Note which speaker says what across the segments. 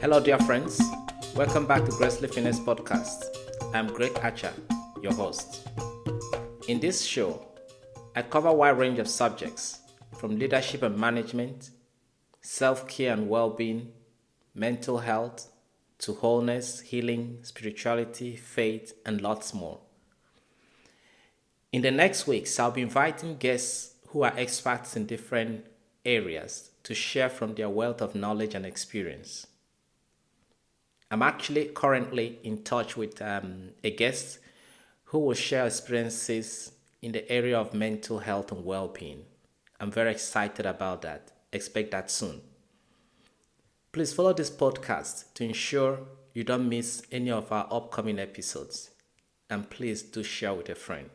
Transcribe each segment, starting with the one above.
Speaker 1: Hello, dear friends. Welcome back to Gracefully Fitness Podcast. I'm Greg Archer, your host. In this show, I cover a wide range of subjects from leadership and management, self-care and well-being, mental health, to wholeness, healing, spirituality, faith, and lots more. In the next weeks, I'll be inviting guests who are experts in different areas to share from their wealth of knowledge and experience. I'm actually currently in touch with a guest who will share experiences in the area of mental health and well-being. I'm very excited about that. Expect that soon. Please follow this podcast to ensure you don't miss any of our upcoming episodes. And please do share with a friend.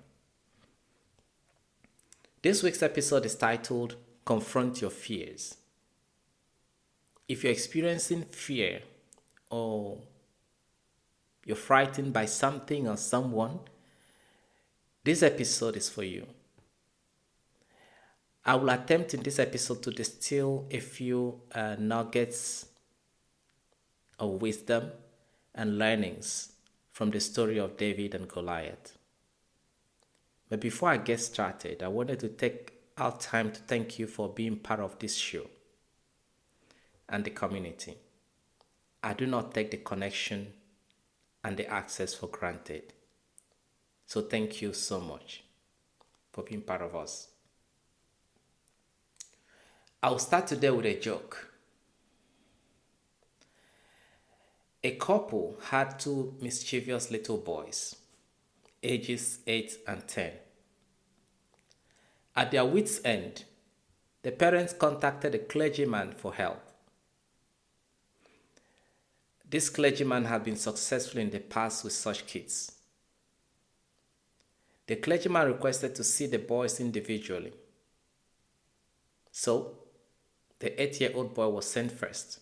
Speaker 1: This week's episode is titled Confront Your Fears. If you're experiencing fear or you're frightened by something or someone, this episode is for you. I will attempt in this episode to distill a few nuggets of wisdom and learnings from the story of David and Goliath. But before I get started, I wanted to take our time to thank you for being part of this show and the community. I do not take the connection and the access for granted. So thank you so much for being part of us. I'll start today with a joke. A couple had two mischievous little boys, ages 8 and 10. At their wits' end, the parents contacted a clergyman for help. This clergyman had been successful in the past with such kids. The clergyman requested to see the boys individually. So, the 8-year-old boy was sent first.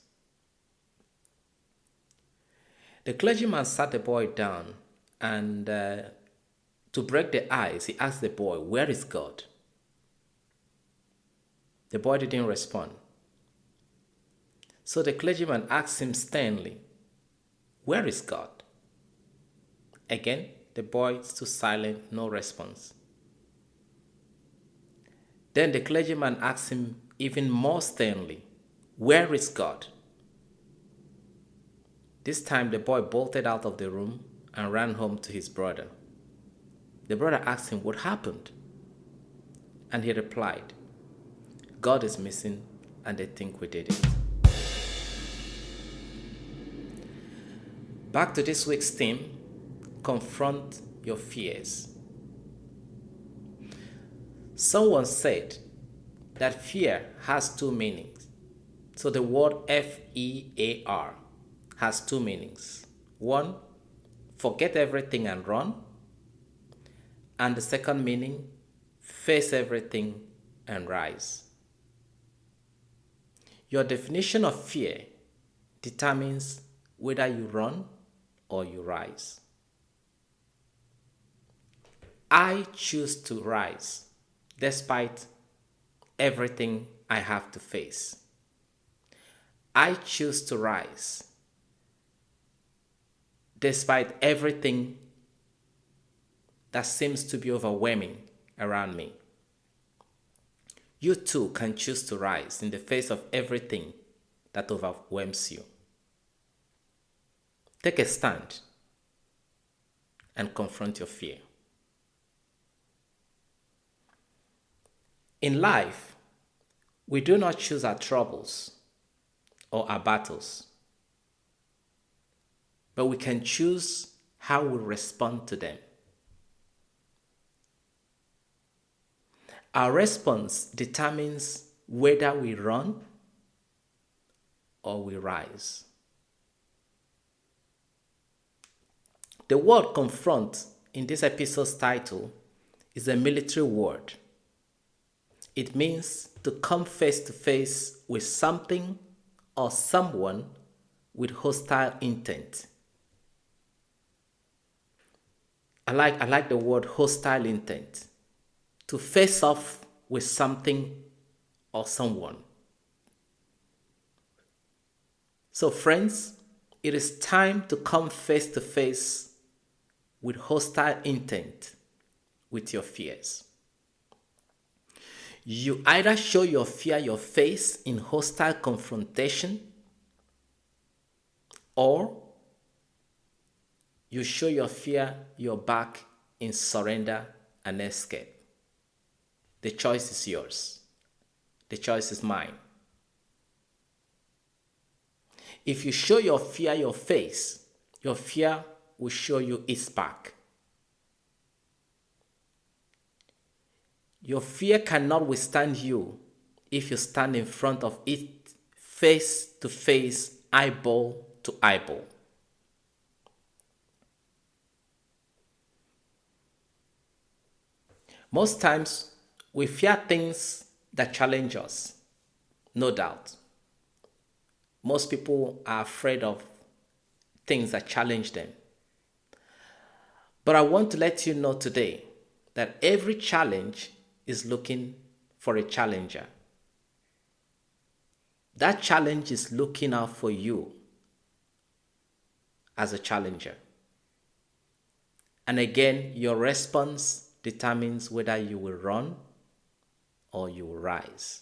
Speaker 1: The clergyman sat the boy down and to break the ice, he asked the boy, "Where is God?" The boy didn't respond. So the clergyman asked him sternly, "Where is God?" Again, the boy stood silent, no response. Then the clergyman asked him even more sternly, "Where is God?" This time the boy bolted out of the room and ran home to his brother. The brother asked him what happened, and he replied, "God is missing and they think we did it." Back to this week's theme, confront your fears. Someone said that fear has two meanings. So the word F-E-A-R has two meanings. One, forget everything and run. And the second meaning, face everything and rise. Your definition of fear determines whether you run or you rise. I choose to rise despite everything I have to face. I choose to rise despite everything that seems to be overwhelming around me. You too can choose to rise in the face of everything that overwhelms you. Take a stand and confront your fear. In life, we do not choose our troubles or our battles, but we can choose how we respond to them. Our response determines whether we run or we rise. The word confront in this episode's title is a military word. It means to come face to face with something or someone with hostile intent. I like the word hostile intent. To face off with something or someone. So, friends, it is time to come face to face with hostile intent with your fears. You either show your fear your face in hostile confrontation, or you show your fear your back in surrender and escape. The choice is yours. The choice is mine. If you show your fear your face, your fear will show you its back. Your fear cannot withstand you if you stand in front of it face to face, eyeball to eyeball. Most times, we fear things that challenge us, no doubt. Most people are afraid of things that challenge them. But I want to let you know today that every challenge is looking for a challenger. That challenge is looking out for you as a challenger. And again, your response determines whether you will run or you will rise.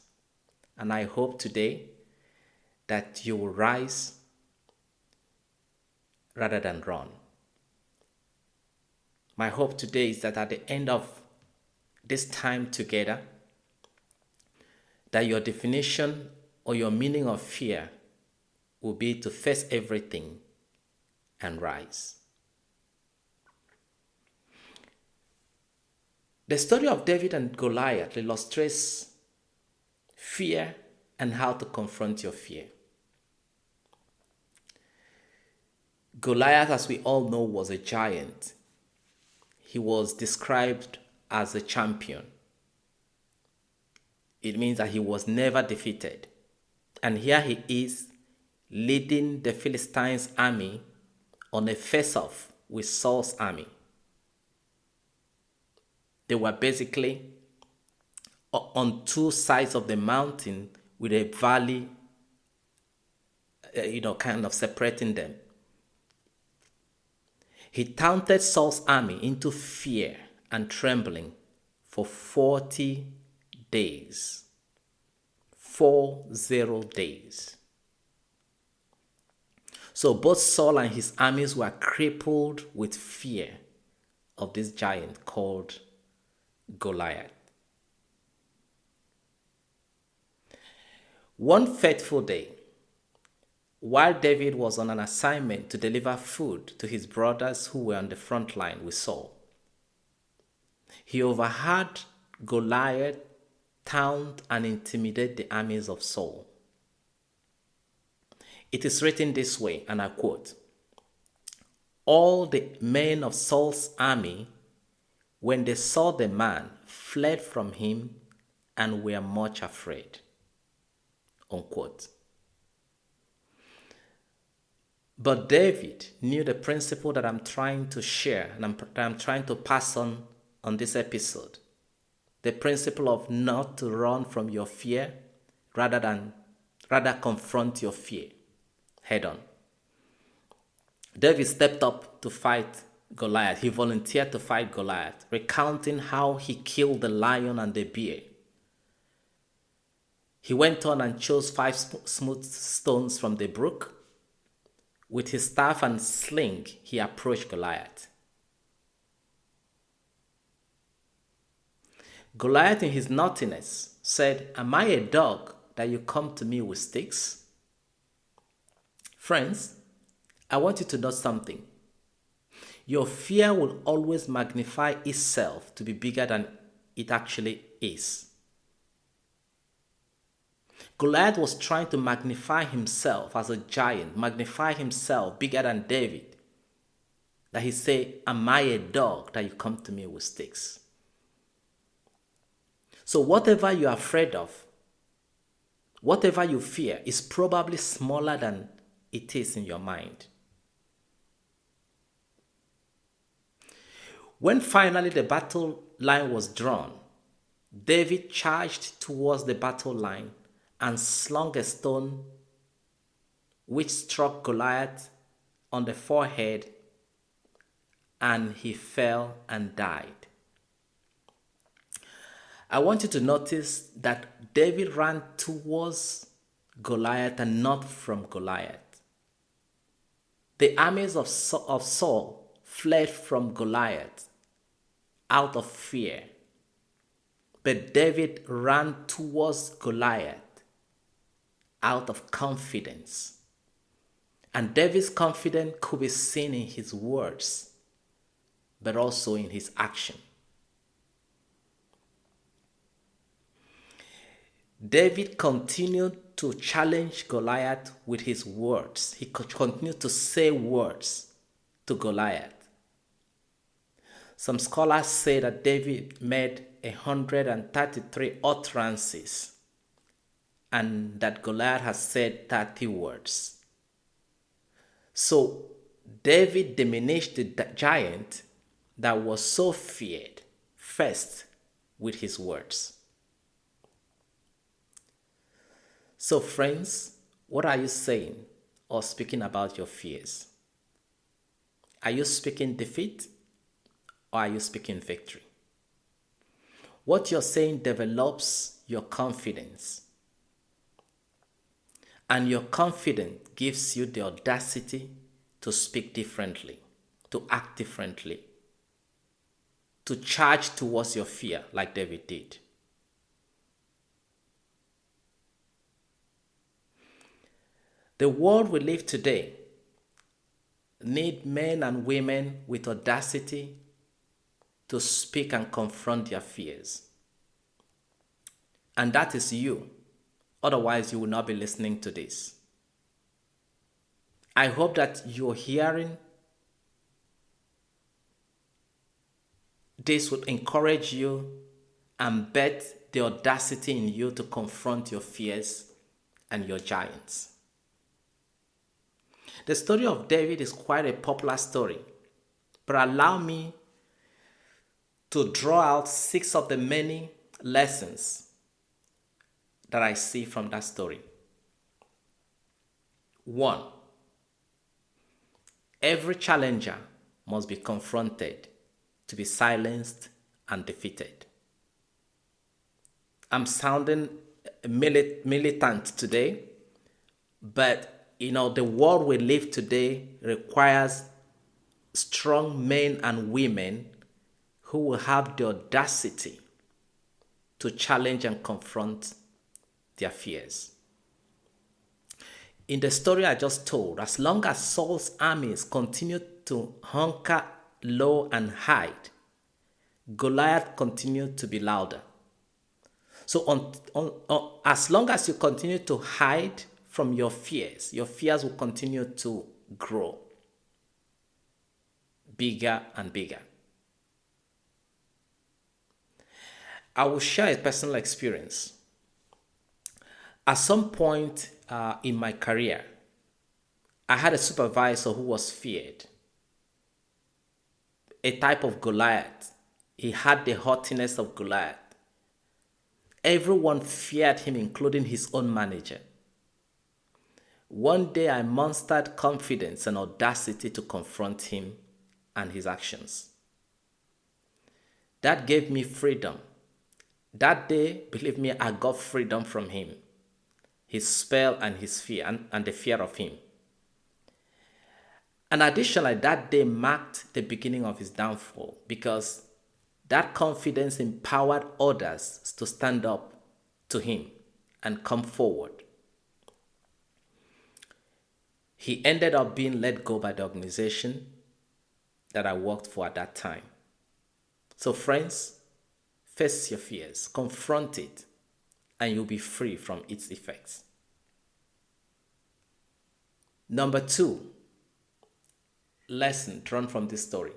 Speaker 1: And I hope today that you will rise rather than run. My hope today is that at the end of this time together, that your definition or your meaning of fear will be to face everything and rise. The story of David and Goliath illustrates fear and how to confront your fear. Goliath, as we all know, was a giant. He was described as a champion. It means that he was never defeated. And here he is leading the Philistines' army on a face-off with Saul's army. They were basically on two sides of the mountain with a valley, kind of separating them. He taunted Saul's army into fear and trembling for 40 days. 40 days. So both Saul and his armies were crippled with fear of this giant called Goliath. One fateful day, while David was on an assignment to deliver food to his brothers who were on the front line with Saul, he overheard Goliath taunt and intimidate the armies of Saul. It is written this way, and I quote, "All the men of Saul's army, when they saw the man, fled from him and were much afraid." Unquote. But David knew the principle that I'm trying to share and I'm trying to pass on this episode. The principle of not to run from your fear, rather confront your fear head on. David stepped up to fight Goliath. He volunteered to fight Goliath, recounting how he killed the lion and the bear. He went on and chose 5 smooth stones from the brook. With his staff and sling, he approached Goliath. Goliath, in his naughtiness, said, "Am I a dog that you come to me with sticks?" Friends, I want you to know something. Your fear will always magnify itself to be bigger than it actually is. Goliath was trying to magnify himself as a giant, magnify himself bigger than David. That he said, "Am I a dog that you come to me with sticks?" So whatever you're afraid of, whatever you fear is probably smaller than it is in your mind. When finally the battle line was drawn, David charged towards the battle line and slung a stone which struck Goliath on the forehead, and he fell and died. I want you to notice that David ran towards Goliath and not from Goliath. The armies of Saul fled from Goliath out of fear, but David ran towards Goliath out of confidence. And David's confidence could be seen in his words, but also in his action. David continued to challenge Goliath with his words. He continued to say words to Goliath. Some scholars say that David made 133 utterances and that Goliath has said 30 words. So David diminished the giant that was so feared first with his words. So friends, what are you saying or speaking about your fears? Are you speaking defeat or are you speaking victory? What you're saying develops your confidence. And your confidence gives you the audacity to speak differently, to act differently, to charge towards your fear like David did. The world we live today need men and women with audacity to speak and confront their fears. And that is you. Otherwise, you will not be listening to this. I hope that you're hearing this would encourage you and bet the audacity in you to confront your fears and your giants. The story of David is quite a popular story, but allow me to draw out 6 of the many lessons that I see from that story. 1. Every challenger must be confronted to be silenced and defeated. I'm sounding militant today, but the world we live today requires strong men and women who will have the audacity to challenge and confront their fears. In the story I just told, as long as Saul's armies continued to hunker low and hide, Goliath continued to be louder. So as long as you continue to hide from your fears will continue to grow bigger and bigger. I will share a personal experience. At some point in my career, I had a supervisor who was feared. A type of Goliath. He had the haughtiness of Goliath. Everyone feared him, including his own manager. One day I mustered confidence and audacity to confront him and his actions. That gave me freedom. That day, believe me, I got freedom from him, his spell and his fear and the fear of him. And additionally, that day marked the beginning of his downfall because that confidence empowered others to stand up to him and come forward. He ended up being let go by the organization that I worked for at that time. So friends, face your fears, confront it, and you'll be free from its effects. Number 2, lesson drawn from this story.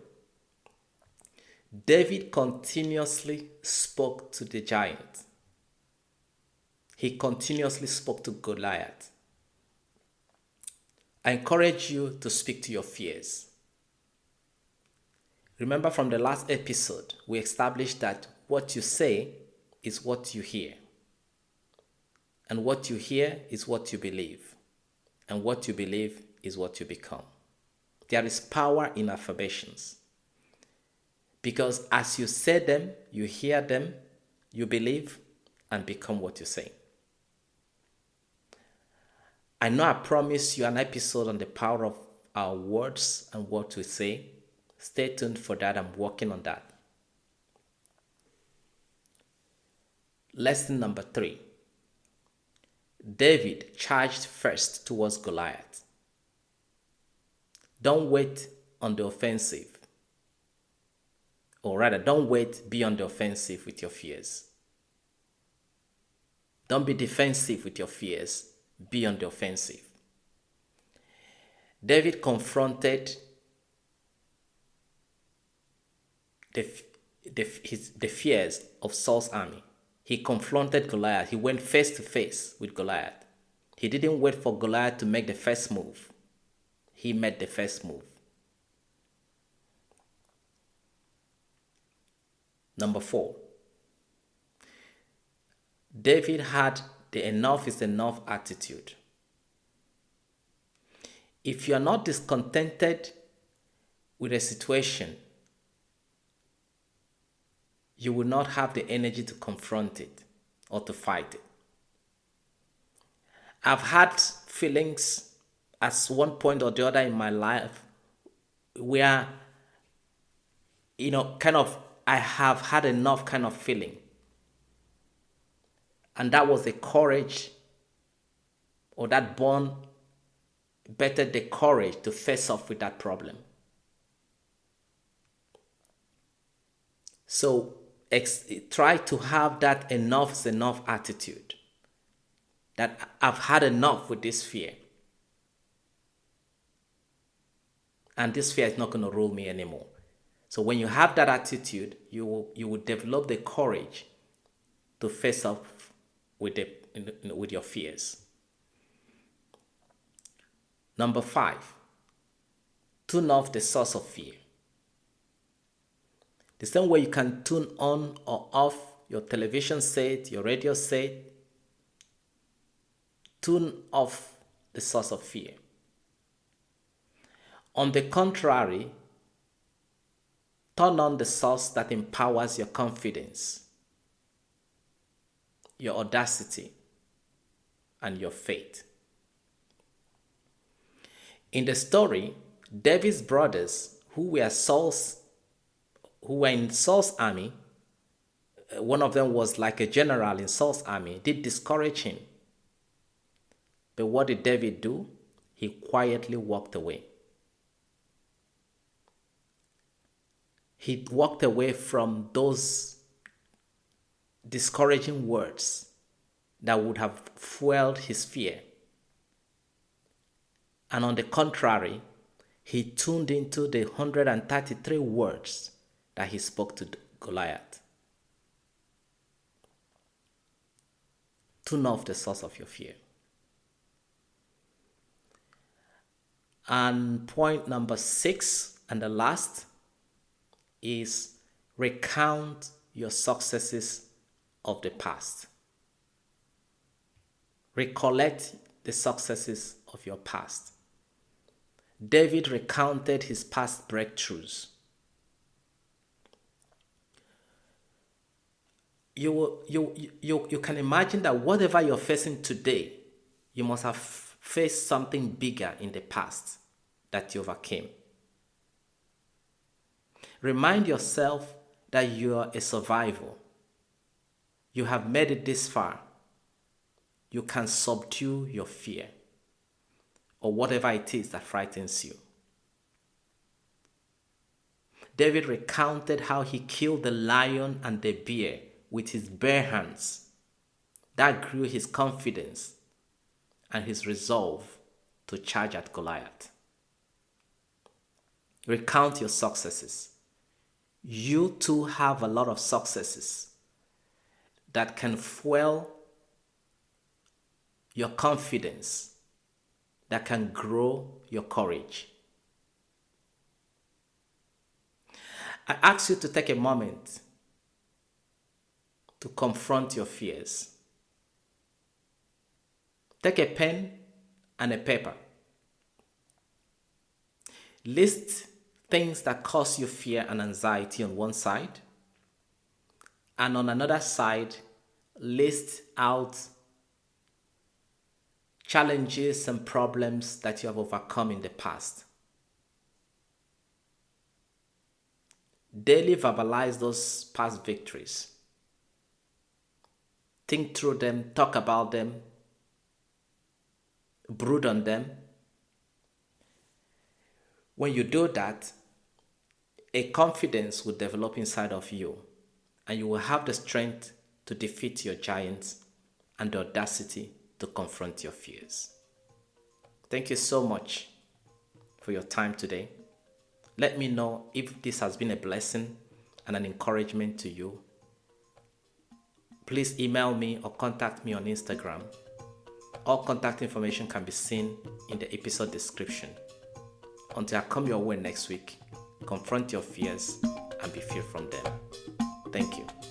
Speaker 1: David continuously spoke to the giant. He continuously spoke to Goliath. I encourage you to speak to your fears. Remember from the last episode, we established that what you say is what you hear. And what you hear is what you believe. and what you believe is what you become. There is power in affirmations. Because as you say them, you hear them, you believe, and become what you say. I know I promised you an episode on the power of our words and what we say. Stay tuned for that. I'm working on that. Lesson number 3. David charged first towards Goliath. Don't wait on the offensive. Or rather, don't wait, be on the offensive with your fears. Don't be defensive with your fears. Be on the offensive. David confronted the fears of Saul's army. He confronted Goliath. He went face to face with Goliath. He didn't wait for Goliath to make the first move. He made the first move. Number 4. David had the enough is enough attitude. If you are not discontented with a situation, you will not have the energy to confront it or to fight it. I've had feelings at one point or the other in my life where, I have had enough kind of feeling. And that was the courage, or that bond bettered the courage to face off with that problem. So try to have that enough is enough attitude. That I've had enough with this fear. And this fear is not going to rule me anymore. So when you have that attitude, you will develop the courage to face off with your fears. Number 5, tune off the source of fear. The same way you can tune on or off your television set, your radio set, tune off the source of fear. On the contrary, turn on the source that empowers your confidence, your audacity, and your faith. In the story, David's brothers, who were in Saul's army, one of them was like a general in Saul's army, did discourage him. But what did David do? He quietly walked away. He walked away from those discouraging words that would have fueled his fear. And on the contrary, he tuned into the 133 words that he spoke to Goliath. Tune off the source of your fear. And point number 6, and the last, is recount your successes of the past. Recollect the successes of your past. David recounted his past breakthroughs. You can imagine that whatever you're facing today, you must have faced something bigger in the past that you overcame. Remind yourself that you are a survivor. You have made it this far. You can subdue your fear or whatever it is that frightens you. David recounted how he killed the lion and the bear with his bare hands. That grew his confidence and his resolve to charge at Goliath. Recount your successes. You too have a lot of successes that can fuel your confidence, that can grow your courage. I ask you to take a moment to confront your fears. Take a pen and a paper. List things that cause you fear and anxiety on one side, and on another side, list out challenges and problems that you have overcome in the past. Daily verbalize those past victories. Think through them, talk about them, brood on them. When you do that, a confidence will develop inside of you, and you will have the strength to defeat your giants and the audacity to confront your fears. Thank you so much for your time today. Let me know if this has been a blessing and an encouragement to you. Please email me or contact me on Instagram. All contact information can be seen in the episode description. Until I come your way next week, confront your fears and be free from them. Thank you.